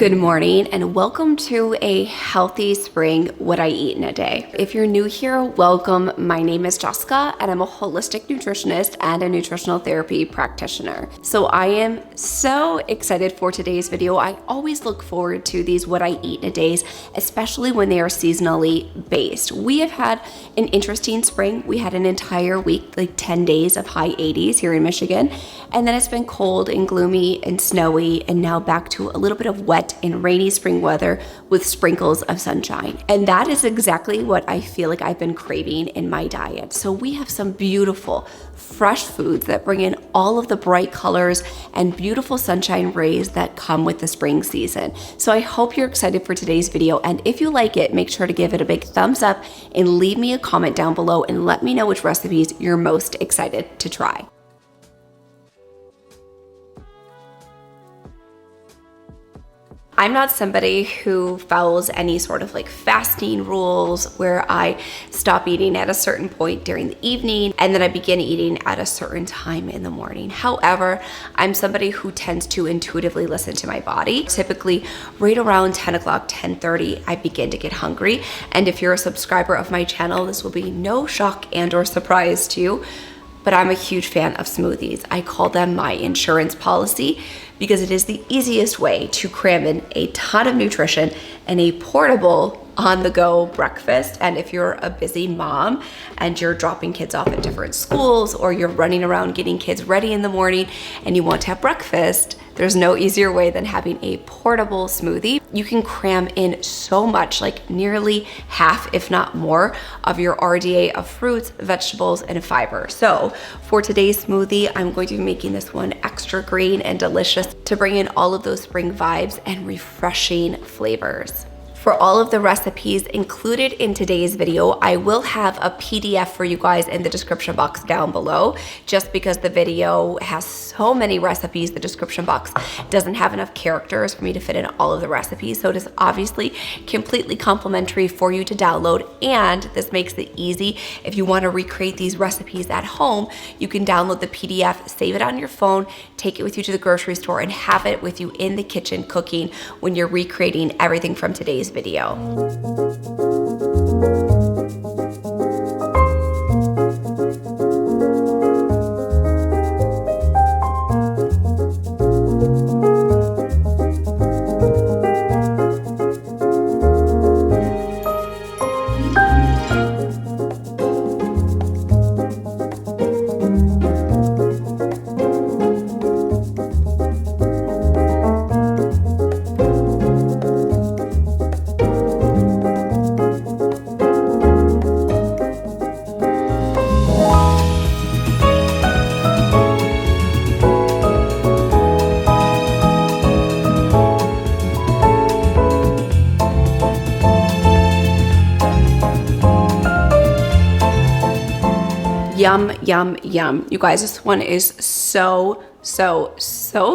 Good morning and welcome to a healthy spring what I eat in a day. If you're new here, welcome. My name is Jessica and I'm a holistic nutritionist and a nutritional therapy practitioner. So I am so excited for today's video. I always look forward to these what I eat in a days, especially when they are seasonally based. We have had an interesting spring. We had an entire week, like 10 days of high 80s here in Michigan. And then it's been cold and gloomy and snowy and now back to a little bit of wet and rainy spring weather with sprinkles of sunshine. And that is exactly what I feel like I've been craving in my diet. So we have some beautiful, fresh foods that bring in all of the bright colors and beautiful sunshine rays that come with the spring season. So I hope you're excited for today's video. And if you like it, make sure to give it a big thumbs up and leave me a comment down below and let me know which recipes you're most excited to try. I'm not somebody who follows any sort of like fasting rules where I stop eating at a certain point during the evening and then I begin eating at a certain time in the morning. However, I'm somebody who tends to intuitively listen to my body. Typically right around 10 o'clock, 10:30, I begin to get hungry. And if you're a subscriber of my channel, this will be no shock and or surprise to you, but I'm a huge fan of smoothies. I call them my insurance policy because it is the easiest way to cram in a ton of nutrition and a portable on-the-go breakfast. And if you're a busy mom and you're dropping kids off at different schools or you're running around getting kids ready in the morning and you want to have breakfast, there's no easier way than having a portable smoothie. You can cram in so much, like nearly half, if not more, of your RDA of fruits, vegetables, and fiber. So for today's smoothie, I'm going to be making this one extra green and delicious to bring in all of those spring vibes and refreshing flavors. For all of the recipes included in today's video, I will have a PDF for you guys in the description box down below. Just because the video has so many recipes, the description box doesn't have enough characters for me to fit in all of the recipes. So it is obviously completely complimentary for you to download. And this makes it easy. If you want to recreate these recipes at home, you can download the PDF, save it on your phone, take it with you to the grocery store and have it with you in the kitchen cooking when you're recreating everything from today's video. Yum, yum, yum. You guys, this one is so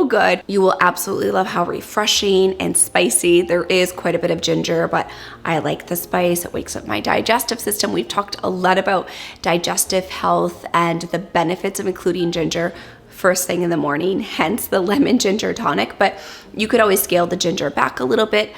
good. You will absolutely love how refreshing and spicy. There is quite a bit of ginger, but I like the spice. It wakes up my digestive system. We've talked a lot about digestive health and the benefits of including ginger first thing in the morning, hence the lemon ginger tonic, but you could always scale the ginger back a little bit.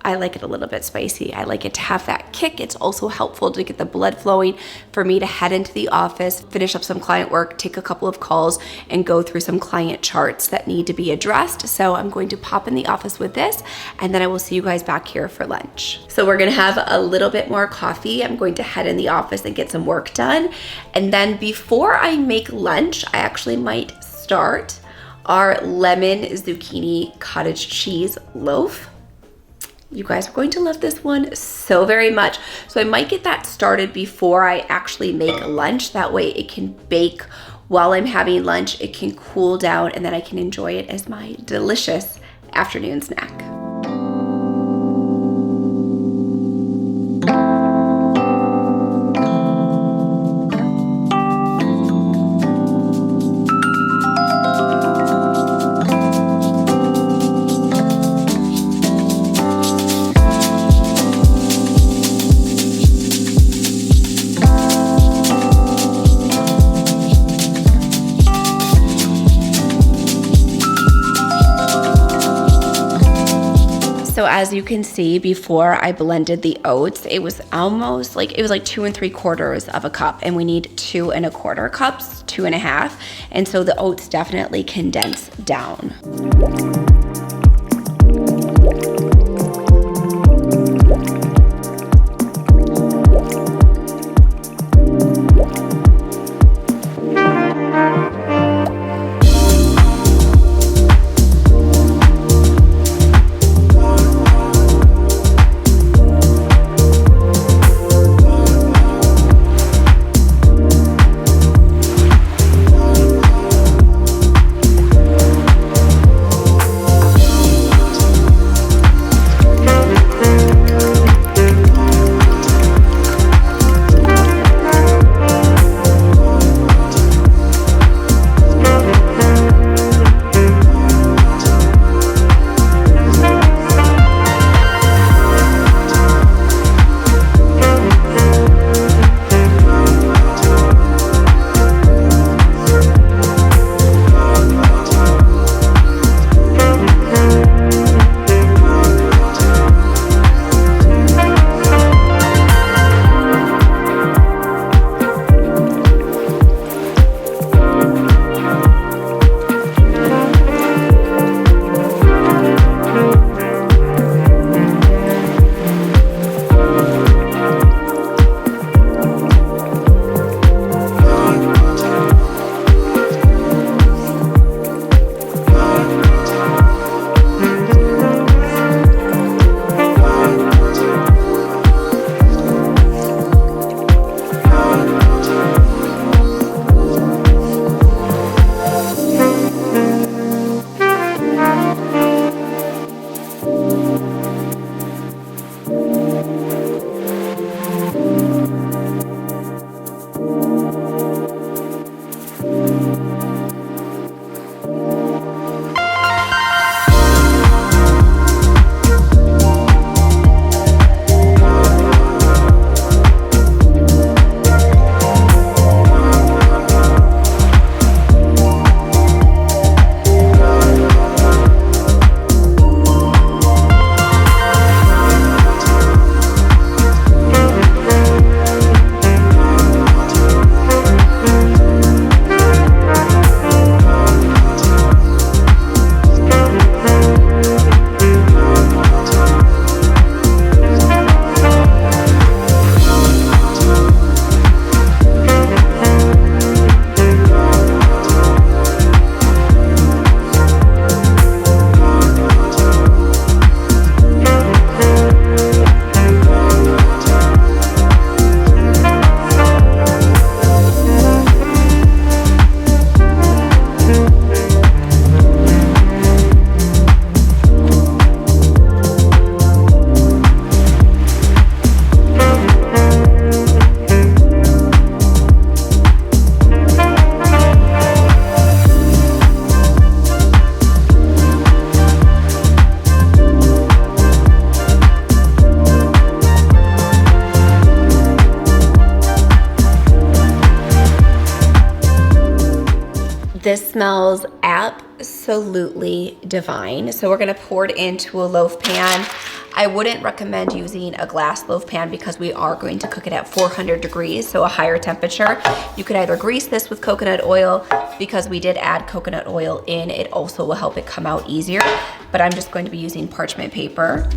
I like it a little bit spicy. I like it to have that kick. It's also helpful to get the blood flowing for me to head into the office, finish up some client work, take a couple of calls, and go through some client charts that need to be addressed. So I'm going to pop in the office with this, and then I will see you guys back here for lunch. So we're gonna have a little bit more coffee. I'm going to head in the office and get some work done. And then before I make lunch, I actually might start our lemon zucchini cottage cheese loaf. You guys are going to love this one so very much. So I might get that started before I actually make lunch. That way it can bake while I'm having lunch. It can cool down and then I can enjoy it as my delicious afternoon snack. So as you can see, before I blended the oats, it was almost like, it was like 2 3/4 of a cup, and we need 2 1/4 cups, 2 1/2. And so the oats definitely condense down. This smells absolutely divine. So we're gonna pour it into a loaf pan. I wouldn't recommend using a glass loaf pan because we are going to cook it at 400 degrees, so a higher temperature. You could either grease this with coconut oil, because we did add coconut oil in, it also will help it come out easier, but I'm just going to be using parchment paper.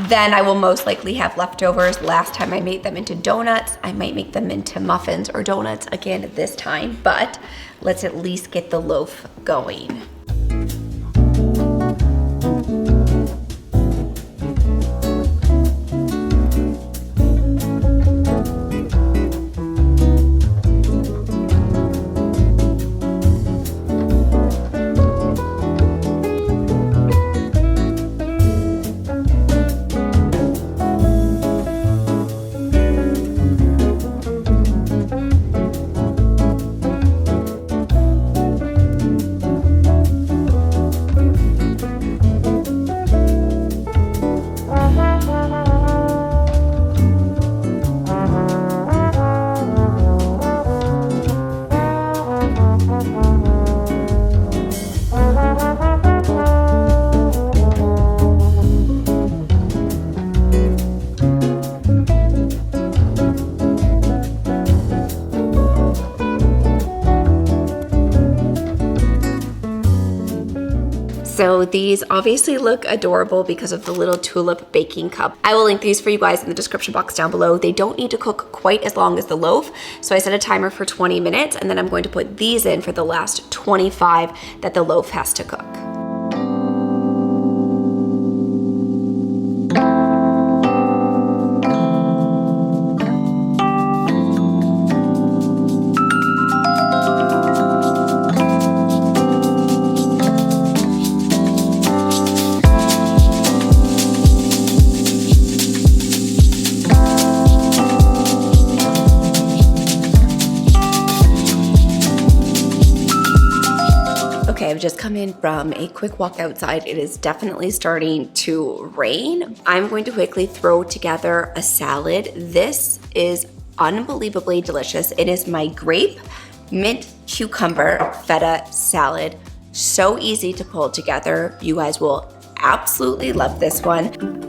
Then I will most likely have leftovers. Last time I made them into donuts. I might make them into muffins or donuts again this time, but let's at least get the loaf going. So these obviously look adorable because of the little tulip baking cup. I will link these for you guys in the description box down below. They don't need to cook quite as long as the loaf. So I set a timer for 20 minutes and then I'm going to put these in for the last 25 that the loaf has to cook. Okay, I've just come in from a quick walk outside. It is definitely starting to rain. I'm going to quickly throw together a salad. This is unbelievably delicious. It is my grape, mint, cucumber, feta salad. So easy to pull together. You guys will absolutely love this one.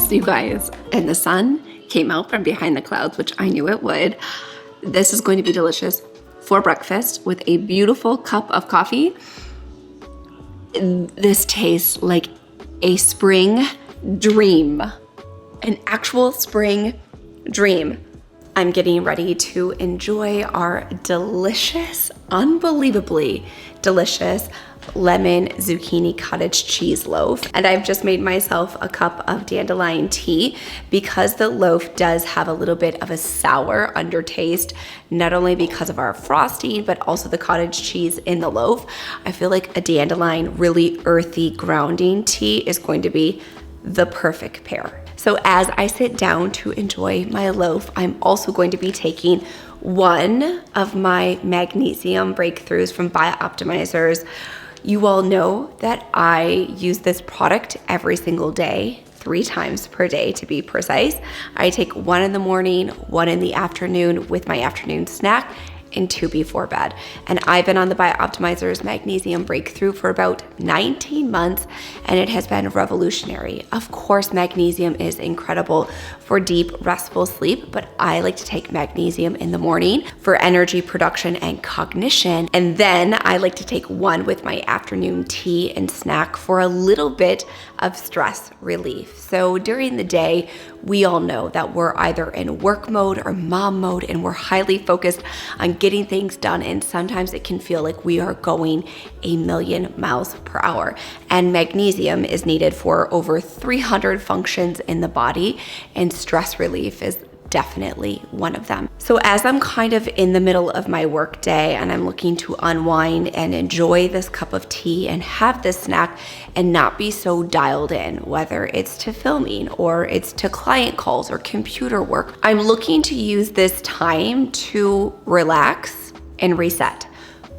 You guys, and the sun came out from behind the clouds, which I knew it would. This is going to be delicious for breakfast with a beautiful cup of coffee. This tastes like a spring dream, an actual spring dream. I'm getting ready to enjoy our delicious, unbelievably delicious lemon zucchini cottage cheese loaf. And I've just made myself a cup of dandelion tea because the loaf does have a little bit of a sour undertaste, not only because of our frosting, but also the cottage cheese in the loaf. I feel like a dandelion, really earthy, grounding tea is going to be the perfect pair. So as I sit down to enjoy my loaf, I'm also going to be taking one of my magnesium breakthroughs from Biooptimizers. You all know that I use this product every single day, 3 times per day to be precise. I take one in the morning, one in the afternoon with my afternoon snack, and 2 before bed. And I've been on the Biooptimizers Magnesium Breakthrough for about 19 months, and it has been revolutionary. Of course, magnesium is incredible for deep, restful sleep, but I like to take magnesium in the morning for energy production and cognition. And then I like to take one with my afternoon tea and snack for a little bit of stress relief. So during the day, we all know that we're either in work mode or mom mode, and we're highly focused on getting things done. And sometimes it can feel like we are going a million miles per hour. And magnesium is needed for over 300 functions in the body, and stress relief is definitely one of them. So as I'm kind of in the middle of my work day and I'm looking to unwind and enjoy this cup of tea and have this snack and not be so dialed in, whether it's to filming or it's to client calls or computer work, I'm looking to use this time to relax and reset,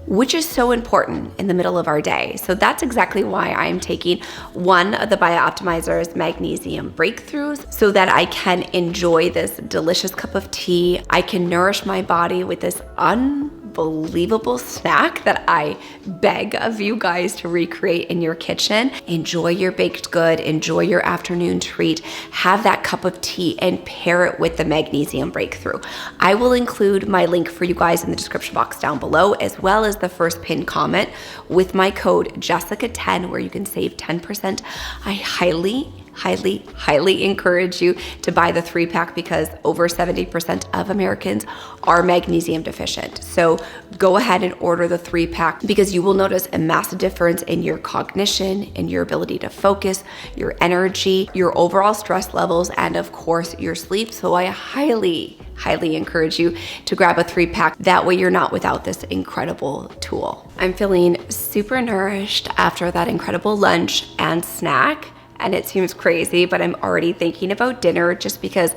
which is so important in the middle of our day. So that's exactly why I'm taking one of the Biooptimizers Magnesium Breakthroughs so that I can enjoy this delicious cup of tea. I can nourish my body with this unbelievable snack that I beg of you guys to recreate in your kitchen. Enjoy your baked good, enjoy your afternoon treat, have that cup of tea and pair it with the Magnesium Breakthrough. I will include my link for you guys in the description box down below, as well as the first pinned comment with my code Jessica10, where you can save 10%. I highly encourage you to buy the 3-pack because over 70% of Americans are magnesium deficient. So go ahead and order the 3-pack because you will notice a massive difference in your cognition, in your ability to focus, your energy, your overall stress levels, and of course your sleep. So I highly encourage you to grab a 3-pack. That way you're not without this incredible tool. I'm feeling super nourished after that incredible lunch and snack. And it seems crazy, but I'm already thinking about dinner just because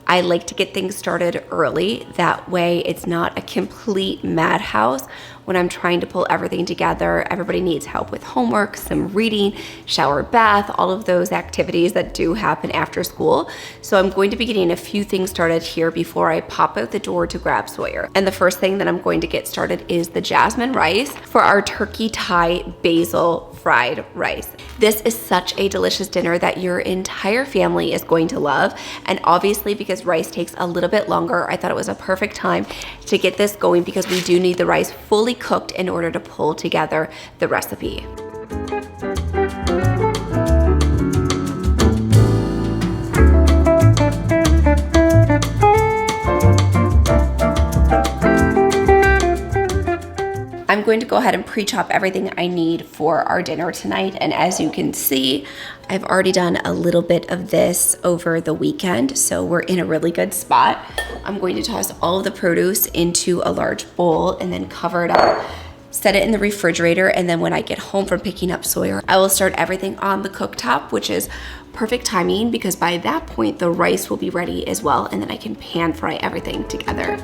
I like to get things started early. That way it's not a complete madhouse when I'm trying to pull everything together. Everybody needs help with homework, some reading, shower, bath, all of those activities that do happen after school. So I'm going to be getting a few things started here before I pop out the door to grab Sawyer. And the first thing that I'm going to get started is the jasmine rice for our turkey Thai basil fried rice. This is such a delicious dinner that your entire family is going to love. And obviously because rice takes a little bit longer, I thought it was a perfect time to get this going because we do need the rice fully cooked in order to pull together the recipe. I'm going to go ahead and pre-chop everything I need for our dinner tonight. And as you can see, I've already done a little bit of this over the weekend, so we're in a really good spot. I'm going to toss all of the produce into a large bowl and then cover it up, set it in the refrigerator, and then when I get home from picking up Sawyer, I will start everything on the cooktop, which is perfect timing because by that point the rice will be ready as well, and then I can pan fry everything together.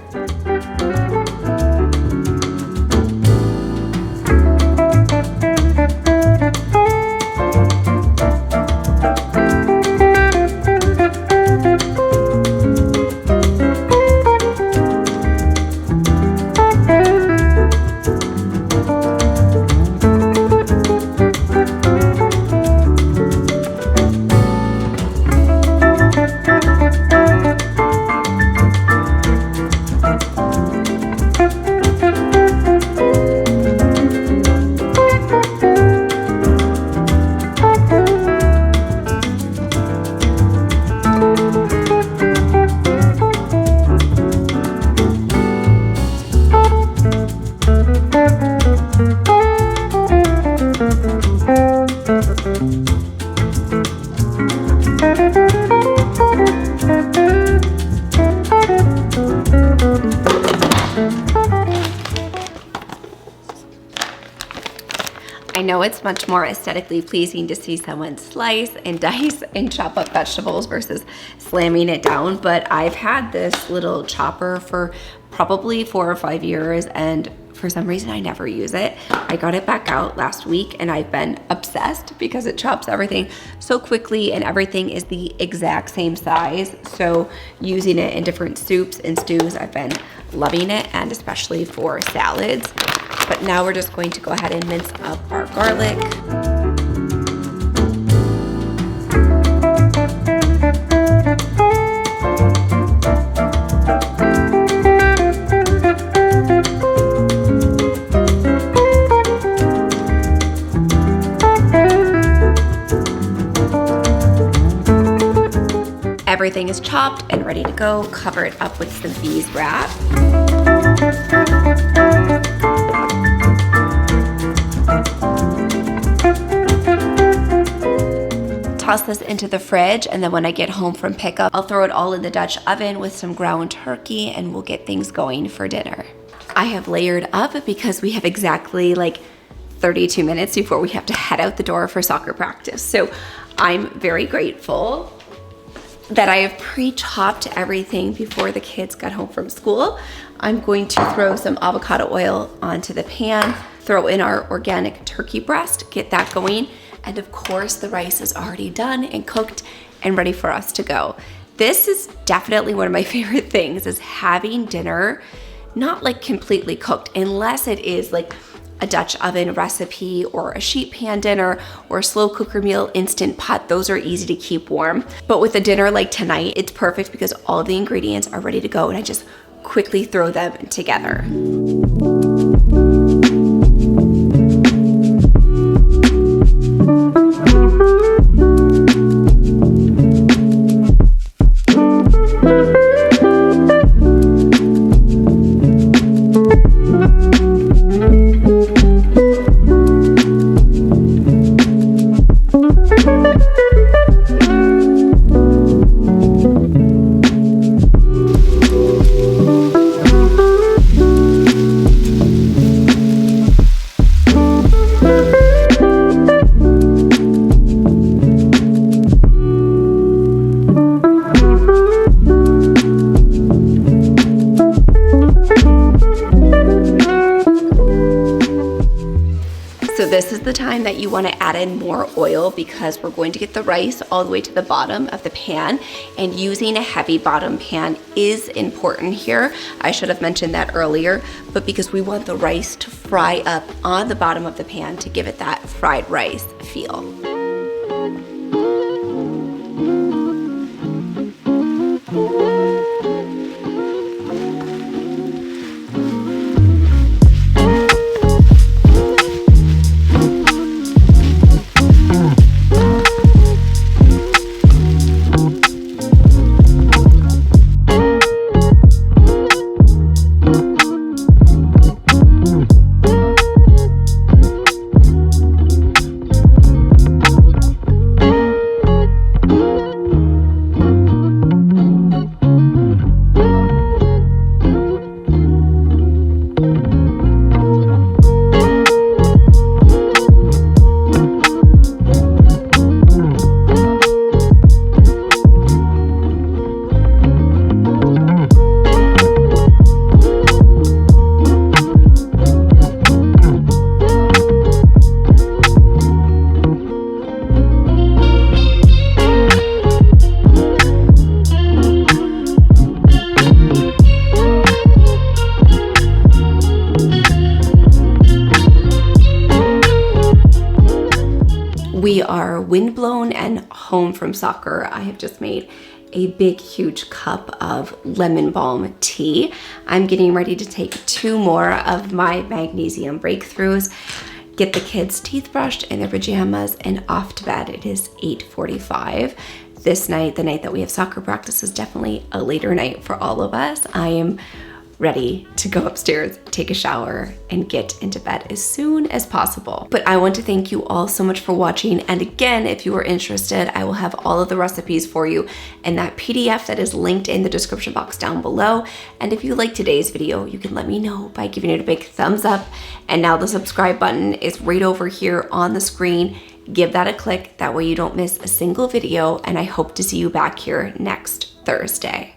it's much more aesthetically pleasing to see someone slice and dice and chop up vegetables versus slamming it down. But I've had this little chopper for probably 4 or 5 years, and for some reason I never use it. I got it back out last week and I've been obsessed because it chops everything so quickly and everything is the exact same size. So using it in different soups and stews, I've been loving it, and especially for salads. But now we're just going to go ahead and mince up our garlic. Everything is chopped and ready to go. Cover it up with some bees wrap. Toss this into the fridge, and then when I get home from pickup, I'll throw it all in the Dutch oven with some ground turkey, and we'll get things going for dinner. I have layered up because we have exactly like 32 minutes before we have to head out the door for soccer practice. So I'm very grateful that I have pre-chopped everything before the kids got home from school. I'm going to throw some avocado oil onto the pan, throw in our organic turkey breast, get that going. And of course, the rice is already done and cooked and ready for us to go. This is definitely one of my favorite things, is having dinner not like completely cooked, unless it is like a Dutch oven recipe or a sheet pan dinner or a slow cooker meal, instant pot. Those are easy to keep warm. But with a dinner like tonight, it's perfect because all of the ingredients are ready to go and I just quickly throw them together. So this is the time that you want to add in more oil, because we're going to get the rice all the way to the bottom of the pan, and using a heavy bottom pan is important here. I should have mentioned that earlier, but because we want the rice to fry up on the bottom of the pan to give it that fried rice feel. We are windblown and home from soccer. I have just made a big, huge cup of lemon balm tea. I'm getting ready to take 2 more of my magnesium breakthroughs, get the kids' teeth brushed in their pajamas, and off to bed. It is 8:45. This night, the night that we have soccer practice, is definitely a later night for all of us. I am ready to go upstairs, take a shower, and get into bed as soon as possible. But I want to thank you all so much for watching. And again, if you are interested, I will have all of the recipes for you in that PDF that is linked in the description box down below. And if you like today's video, you can let me know by giving it a big thumbs up. And now the subscribe button is right over here on the screen. Give that a click. That way you don't miss a single video. And I hope to see you back here next Thursday.